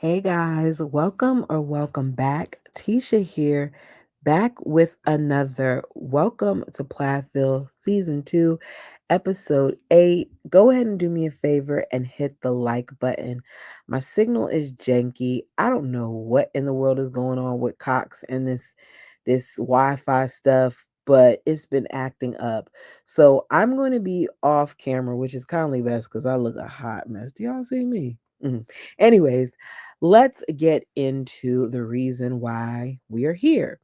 Hey guys, welcome or welcome back. Tisha here, back with another Welcome to Plathville Season 2, Episode 8. Go ahead and do me a favor and hit the like button. My signal is janky. I don't know what in the world is going on with Cox and this Wi-Fi stuff, but it's been acting up. So I'm going to be off camera, which is kindly best because I look a hot mess. Do y'all see me? Anyways, let's get into the reason why we are here.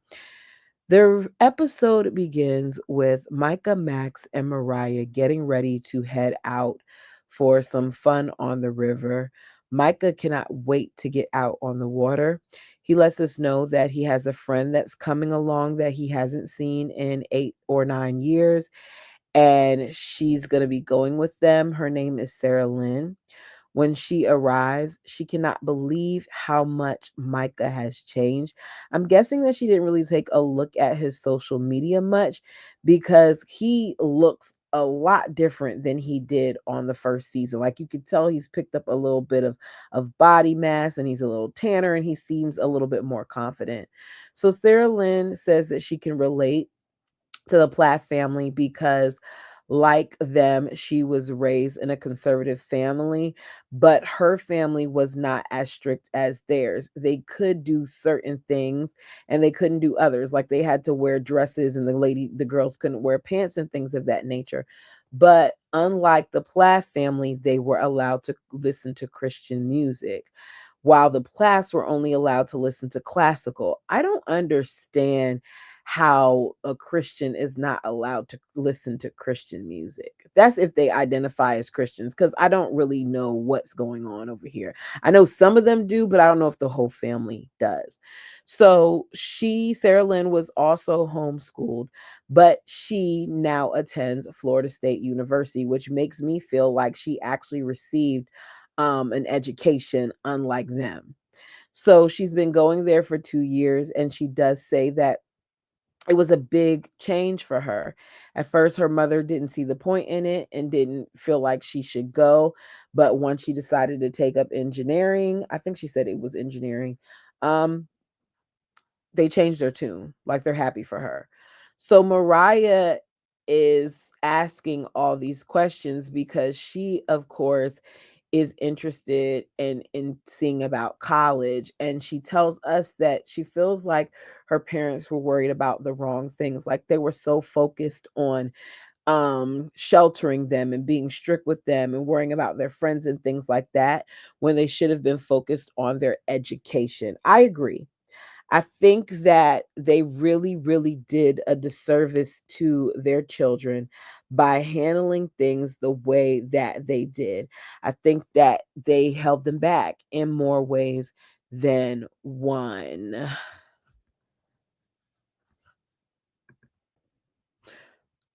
The episode begins with Micah, Max, and Mariah getting ready to head out for some fun on the river. Micah cannot wait to get out on the water. He lets us know that he has a friend that's coming along that he hasn't seen in 8 or 9 years, and she's going to be going with them. Her name is Sarah Lynn. When she arrives, she cannot believe how much Micah has changed. I'm guessing that she didn't really take a look at his social media much because he looks a lot different than he did on the first season. Like you could tell he's picked up a little bit of body mass and he's a little tanner and he seems a little bit more confident. So Sarah Lynn says that she can relate to the Plath family because, like them, she was raised in a conservative family, but her family was not as strict as theirs. They could do certain things and they couldn't do others. Like they had to wear dresses and the girls couldn't wear pants and things of that nature. But unlike the Plath family, they were allowed to listen to Christian music while the Plaths were only allowed to listen to classical. I don't understand how a Christian is not allowed to listen to Christian music. That's if they identify as Christians, because I don't really know what's going on over here. I know some of them do, but I don't know if the whole family does. So Sarah Lynn, was also homeschooled, but she now attends Florida State University, which makes me feel like she actually received an education unlike them. So she's been going there for 2 years, and she does say that it was a big change for her. At first, her mother didn't see the point in it and didn't feel like she should go. But once she decided to take up engineering, I think she said it was engineering, um, they changed their tune. Like they're happy for her. So Mariah is asking all these questions because she, of course, is interested in seeing about college, and she tells us that she feels like her parents were worried about the wrong things. Like they were so focused on sheltering them and being strict with them and worrying about their friends and things like that, when they should have been focused on their education. I agree. I think that they really, really did a disservice to their children by handling things the way that they did. I think that they held them back in more ways than one.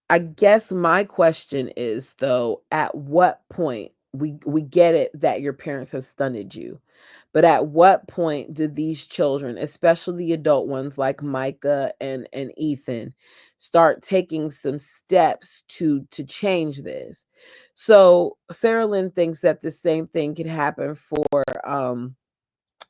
I guess my question is though, at what point, we get it that your parents have stunted you, but at what point did these children, especially the adult ones like Micah and Ethan, start taking some steps to change this? So Sarah Lynn thinks that the same thing could happen for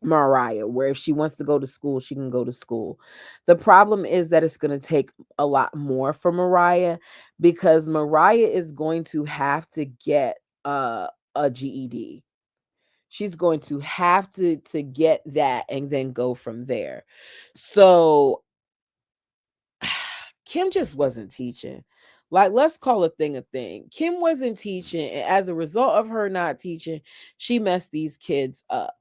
Mariah, where if she wants to go to school, she can go to school. The problem is that it's going to take a lot more for Mariah, because Mariah is going to have to get a GED. She's going to have to get that and then go from there. So Kim just wasn't teaching. Like, let's call a thing a thing. Kim wasn't teaching, and as a result of her not teaching, she messed these kids up.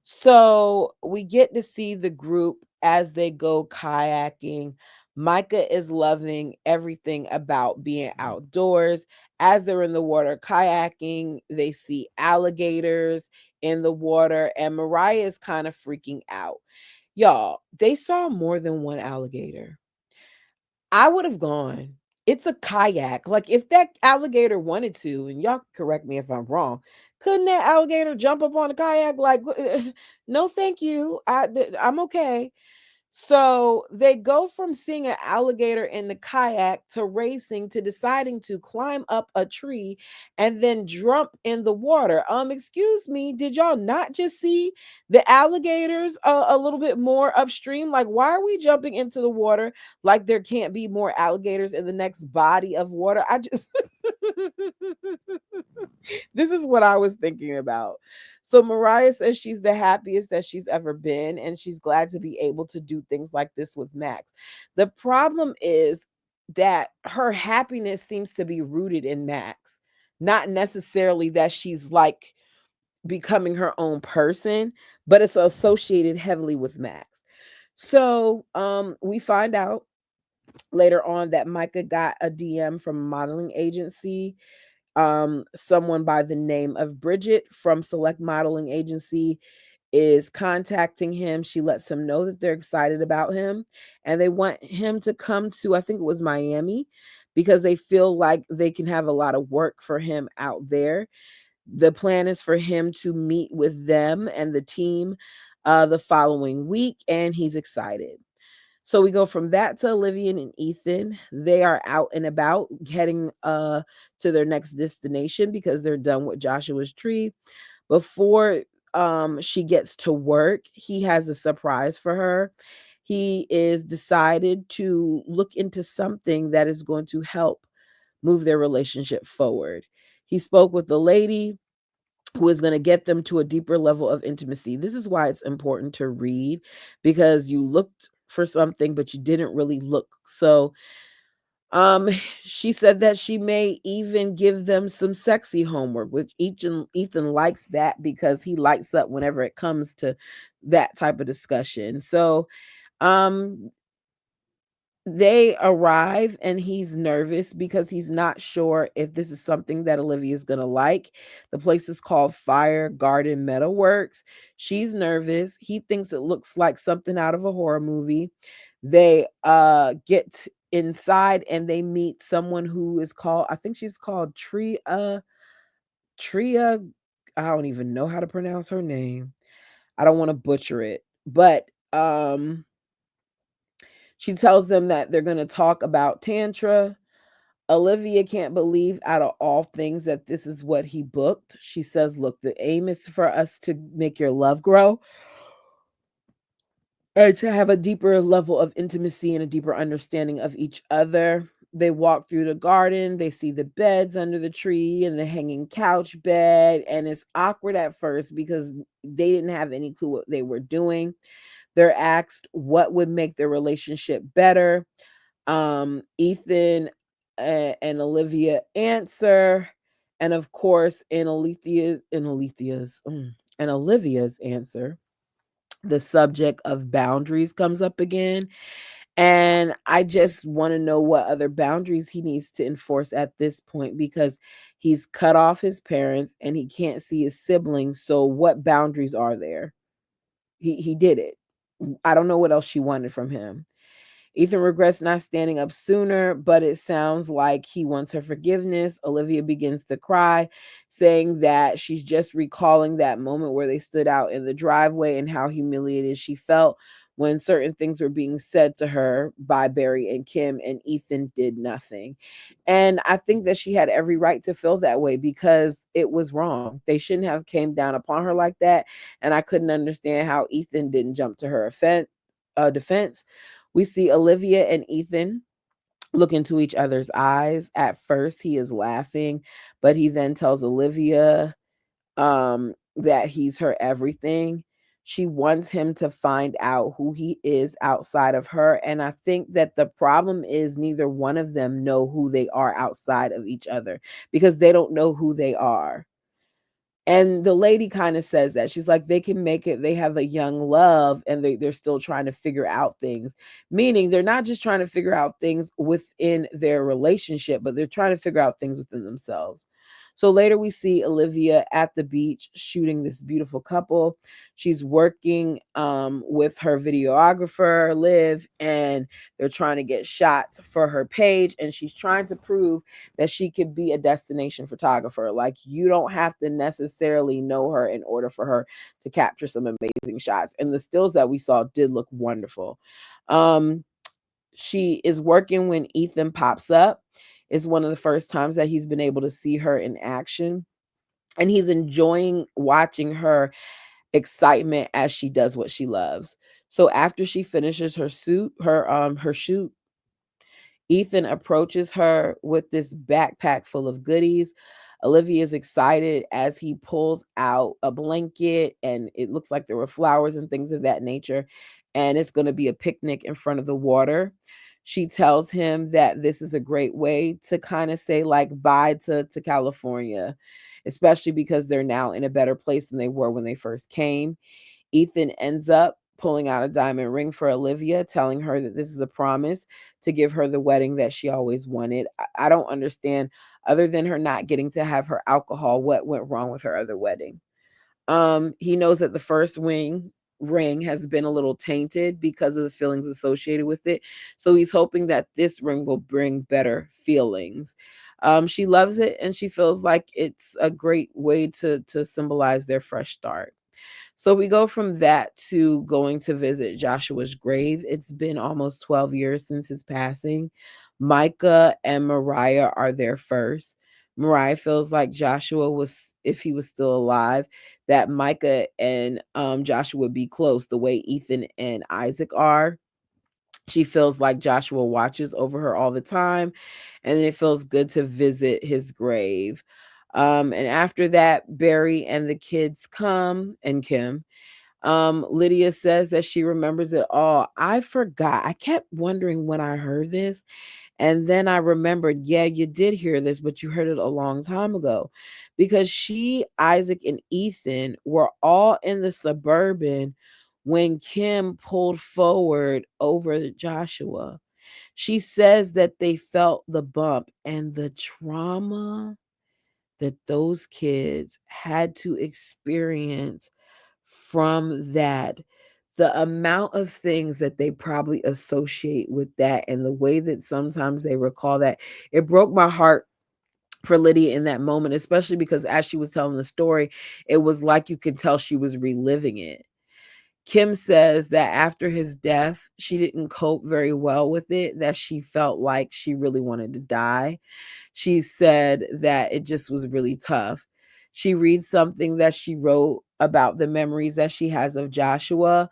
So we get to see the group as they go kayaking. Micah is loving everything about being outdoors. As they're in the water kayaking, they see alligators in the water, and Mariah is kind of freaking out. Y'all, they saw more than one alligator. I would have gone. It's a kayak. Like if that alligator wanted to, and y'all correct me if I'm wrong, couldn't that alligator jump up on a kayak? Like, no, thank you. I'm okay. So they go from seeing an alligator in the kayak to racing to deciding to climb up a tree and then jump in the water. Excuse me, did y'all not just see the alligators a little bit more upstream? Like, why are we jumping into the water like there can't be more alligators in the next body of water? I just this is what I was thinking about. So Mariah says she's the happiest that she's ever been, and she's glad to be able to do things like this with Max. The problem is that her happiness seems to be rooted in Max, not necessarily that she's like becoming her own person, but it's associated heavily with Max. So we find out later on that Micah got a DM from a modeling agency, someone by the name of Bridget from Select Modeling Agency is contacting him. She lets him know that they're excited about him and they want him to come to, I think it was Miami, because they feel like they can have a lot of work for him out there. The plan is for him to meet with them and the team the following week, and he's excited. So we go from that to Olivia and Ethan. They are out and about heading to their next destination because they're done with Joshua's tree. Before she gets to work, he has a surprise for her. He is decided to look into something that is going to help move their relationship forward. He spoke with the lady who is going to get them to a deeper level of intimacy. This is why it's important to read, because you looked for something but you didn't really look. So um she said that she may even give them some sexy homework, which Ethan likes that because he lights up whenever it comes to that type of discussion. So um they arrive and he's nervous because he's not sure if this is something that Olivia is going to like. The place is called Fire Garden Metalworks. She's nervous. He thinks it looks like something out of a horror movie. They get inside and they meet someone who is called, I think she's called Tria. I don't even know how to pronounce her name. I don't want to butcher it. But she tells them that they're going to talk about Tantra. Olivia can't believe out of all things that this is what he booked. She says, look, the aim is for us to make your love grow and to have a deeper level of intimacy and a deeper understanding of each other. They walk through the garden. They see the beds under the tree and the hanging couch bed. And it's awkward at first because they didn't have any clue what they were doing. They're asked what would make their relationship better. Ethan and Olivia answer, and of course, and Olivia's answer, the subject of boundaries comes up again. And I just want to know what other boundaries he needs to enforce at this point, because he's cut off his parents and he can't see his siblings. So what boundaries are there? He did it. I don't know what else she wanted from him. Ethan regrets not standing up sooner, but it sounds like he wants her forgiveness. Olivia begins to cry, saying that she's just recalling that moment where they stood out in the driveway and how humiliated she felt when certain things were being said to her by Barry and Kim, and Ethan did nothing. And I think that she had every right to feel that way because it was wrong. They shouldn't have came down upon her like that. And I couldn't understand how Ethan didn't jump to her defense. We see Olivia and Ethan look into each other's eyes. At first, he is laughing, but he then tells Olivia that he's her everything. She wants him to find out who he is outside of her. And I think that the problem is neither one of them know who they are outside of each other because they don't know who they are. And the lady kind of says that. She's like, they can make it, they have a young love and they're still trying to figure out things. Meaning they're not just trying to figure out things within their relationship, but they're trying to figure out things within themselves. So later we see Olivia at the beach shooting this beautiful couple. She's working with her videographer, Liv, and they're trying to get shots for her page. And she's trying to prove that she could be a destination photographer. Like, you don't have to necessarily know her in order for her to capture some amazing shots. And the stills that we saw did look wonderful. She is working when Ethan pops up. It's one of the first times that he's been able to see her in action. And he's enjoying watching her excitement as she does what she loves. So after she finishes her shoot, Ethan approaches her with this backpack full of goodies. Olivia is excited as he pulls out a blanket, and it looks like there were flowers and things of that nature. And it's going to be a picnic in front of the water. She tells him that this is a great way to kind of say, like, bye to California, especially because they're now in a better place than they were when they first came. Ethan ends up pulling out a diamond ring for Olivia, telling her that this is a promise to give her the wedding that she always wanted. I don't understand, other than her not getting to have her alcohol, what went wrong with her other wedding. He knows that the first ring has been a little tainted because of the feelings associated with it. So he's hoping that this ring will bring better feelings. She loves it, and she feels like it's a great way to symbolize their fresh start. So we go from that to going to visit Joshua's grave. It's been almost 12 years since his passing. Micah and Mariah are there first. Mariah feels like Joshua was, if he was still alive, that Micah and Joshua would be close the way Ethan and Isaac are. She feels like Joshua watches over her all the time, and it feels good to visit his grave. And after that, Barry and the kids come, and Kim. Lydia says that she remembers it all. I forgot. I kept wondering when I heard this. And then I remembered, yeah, you did hear this, but you heard it a long time ago. Because she, Isaac, and Ethan were all in the Suburban when Kim pulled forward over Joshua. She says that they felt the bump and the trauma that those kids had to experience from that, the amount of things that they probably associate with that, and the way that sometimes they recall that, it broke my heart for Lydia in that moment, especially because as she was telling the story, it was like you could tell she was reliving it. Kim says that after his death, she didn't cope very well with it, that she felt like she really wanted to die. She said that it just was really tough. She reads something that she wrote about the memories that she has of Joshua.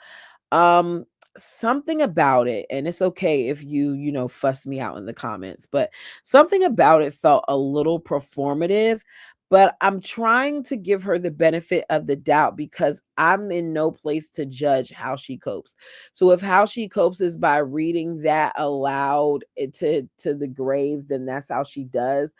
Um, Something about it, and it's okay if you fuss me out in the comments, but something about it felt a little performative. But I'm trying to give her the benefit of the doubt because I'm in no place to judge how she copes. So if how she copes is by reading that aloud to the grave, then that's how she does.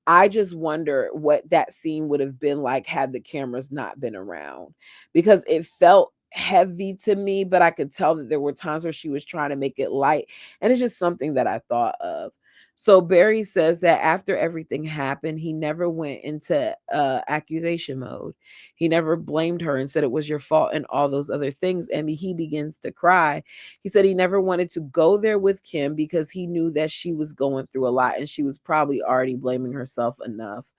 I just wonder what that scene would have been like had the cameras not been around, because it felt heavy to me, but I could tell that there were times where she was trying to make it light. And it's just something that I thought of. So Barry says that after everything happened, he never went into accusation mode. He never blamed her and said it was your fault and all those other things. And he begins to cry. He said he never wanted to go there with Kim because he knew that she was going through a lot and she was probably already blaming herself enough.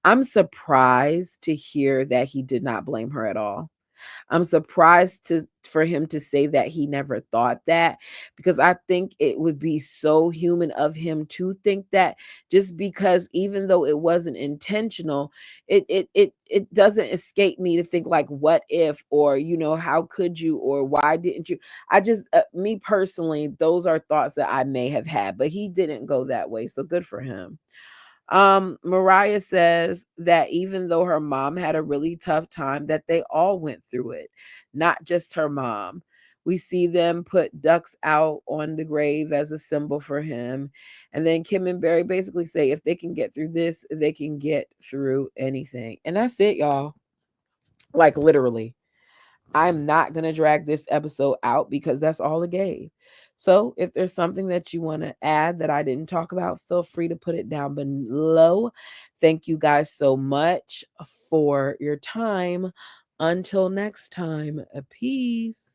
I'm surprised to hear that he did not blame her at all. I'm surprised for him to say that he never thought that, because I think it would be so human of him to think that, just because even though it wasn't intentional, it doesn't escape me to think like, what if, or how could you, or why didn't you? I just me personally, those are thoughts that I may have had, but he didn't go that way, so good for him. Mariah says that even though her mom had a really tough time, that they all went through it, not just her mom. We see them put ducks out on the grave as a symbol for him. And then Kim and Barry basically say if they can get through this, they can get through anything. And that's it, y'all. Like, literally. I'm not going to drag this episode out because that's all it gave. So, if there's something that you want to add that I didn't talk about, feel free to put it down below. Thank you guys so much for your time. Until next time, peace.